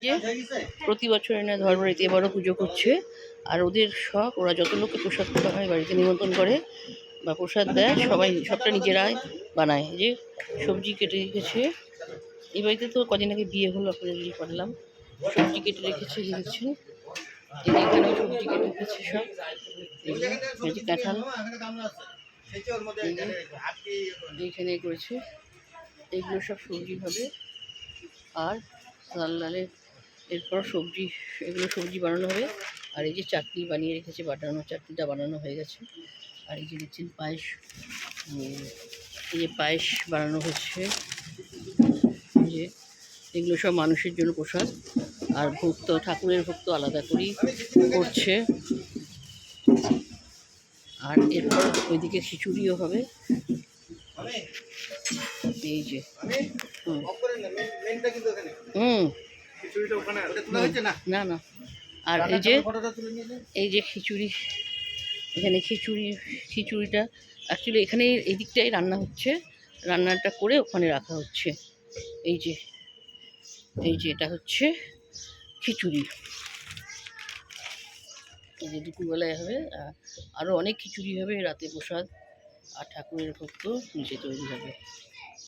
যে প্রতি বছর এনে ধর্মরীতি এবারও পুজো করছে। আর ওদের শখ, ওরা যত লোককে প্রসাদ করা হয় বাড়িতে নিমন্ত্রণ করে বা প্রসাদ দেয়, সবটা নিজেরাই বানায়। যে সবজি কেটে রেখেছে, এই বাড়িতে তো কদিন আগে বিয়ে হলো, আপনাদের রিল করলাম। সবজি কেটে রেখেছে, দেখেছি এখানেও সবজি কেটে রেখেছে সব। এই যে কাঁঠাল এইখানে করেছে, এইগুলো সব সবজি হবে। আর লাল লালের এরপর সবজি, এগুলো সবজি বানানো হবে। আর এই যে চাটনি বানিয়ে রেখেছে, বাটানো চাটনিটা বানানো হয়ে গেছে। আর এই যে দেখছেন পায়েস, এই যে পায়েস বানানো হচ্ছে। যে এগুলো সব মানুষের জন্য প্রসাদ। আর ভোগ তো ঠাকুরের ভোগ তো আলাদা করেই করছে। আর এরপর ওইদিকে খিচুড়িও হবে। এই যে না না, আর এই যে খিচুড়ি, এখানে খিচুড়িটা অ্যাকচুয়ালি এখানে এই দিকটাই রান্না হচ্ছে, রান্নাটা করে ওখানে রাখা হচ্ছে। এই যে এটা হচ্ছে খিচুড়ি। এই যে দুপুরবেলায় হবে, আরও অনেক খিচুড়ি হবে, রাতে প্রসাদ আর ঠাকুরের ভোগ তো নিচে তৈরি হবে।